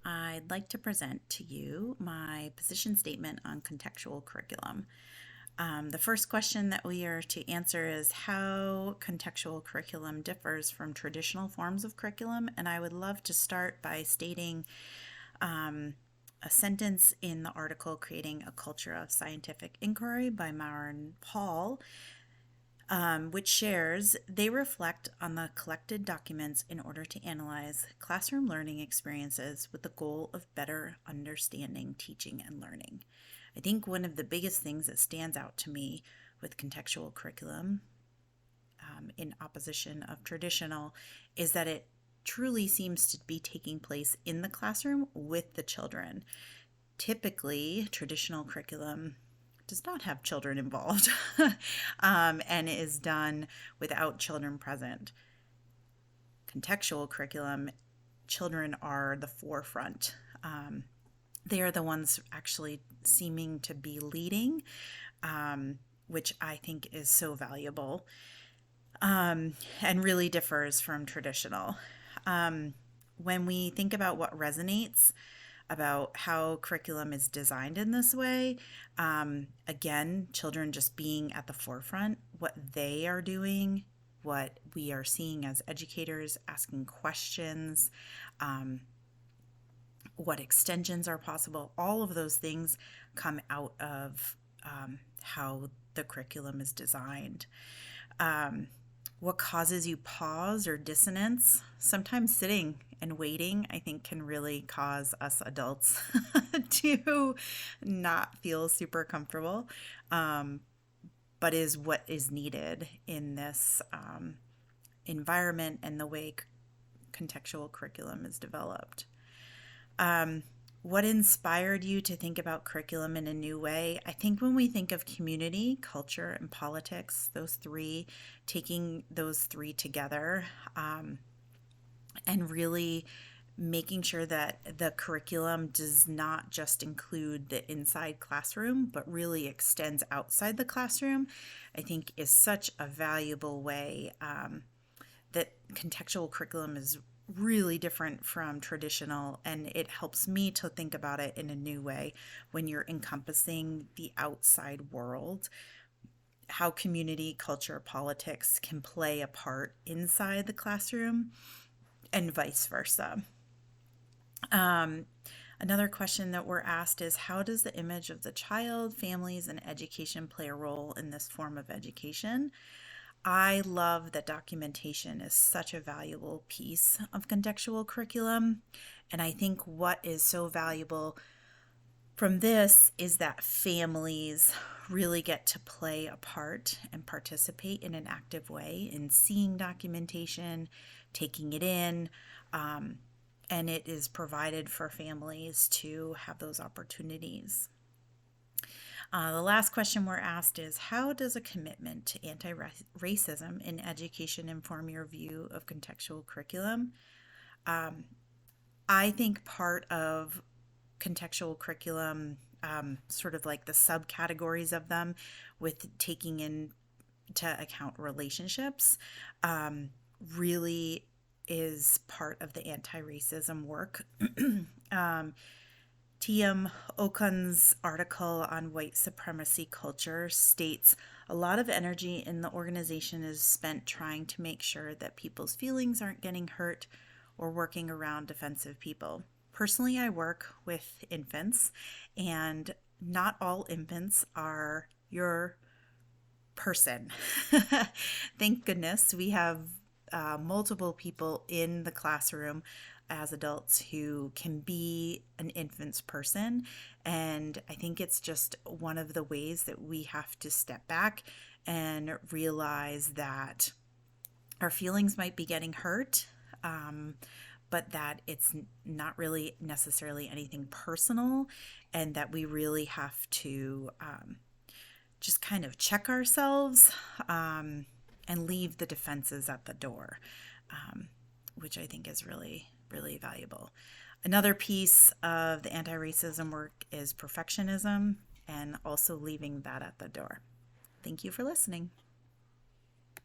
I'd like to present to you my position statement on contextual curriculum. The first question that we are to answer is how contextual curriculum differs from traditional forms of curriculum. And I would love to start by stating a sentence in the article Creating a Culture of Scientific Inquiry by Myron Paul, which shares they reflect on the collected documents in order to analyze classroom learning experiences with the goal of better understanding teaching and learning. I think one of the biggest things that stands out to me with contextual curriculum, in opposition of traditional, is that it truly seems to be taking place in the classroom with the children. Typically, traditional curriculum does not have children involved and is done without children present. Contextual curriculum, children are the forefront. They are the ones actually seeming to be leading, which I think is so valuable and really differs from traditional. When we think about what resonates about how curriculum is designed in this way, again, children just being at the forefront, what they are doing, what we are seeing as educators, asking questions, what extensions are possible, all of those things come out of how the curriculum is designed. What causes you pause or dissonance? Sometimes sitting and waiting, I think, can really cause us adults to not feel super comfortable, but is what is needed in this environment and the way contextual curriculum is developed. What inspired you to think about curriculum in a new way? I think when we think of community, culture, and politics, taking those three together, and really making sure that the curriculum does not just include the inside classroom, but really extends outside the classroom, I think is such a valuable way that contextual curriculum is really different from traditional, and it helps me to think about it in a new way when you're encompassing the outside world, how community, culture, politics can play a part inside the classroom and vice versa. Another question that we're asked is how does the image of the child, families, and education play a role in this form of education? I love that documentation is such a valuable piece of contextual curriculum. And I think what is so valuable from this is that families really get to play a part and participate in an active way in seeing documentation, taking it in, and it is provided for families to have those opportunities. The last question we're asked is how does a commitment to anti-racism in education inform your view of contextual curriculum? I think part of contextual curriculum, sort of like the subcategories of them, with taking into account relationships, really is part of the anti-racism work. T.M. Okun's article on white supremacy culture states a lot of energy in the organization is spent trying to make sure that people's feelings aren't getting hurt or working around defensive people. Personally, I work with infants, and not all infants are your person. Thank goodness we have multiple people in the classroom as adults who can be an infant's person. And I think it's just one of the ways that we have to step back and realize that our feelings might be getting hurt, but that it's not really necessarily anything personal, and that we really have to just kind of check ourselves and leave the defenses at the door, which I think is really valuable. Another piece of the anti-racism work is perfectionism, and also leaving that at the door. Thank you for listening.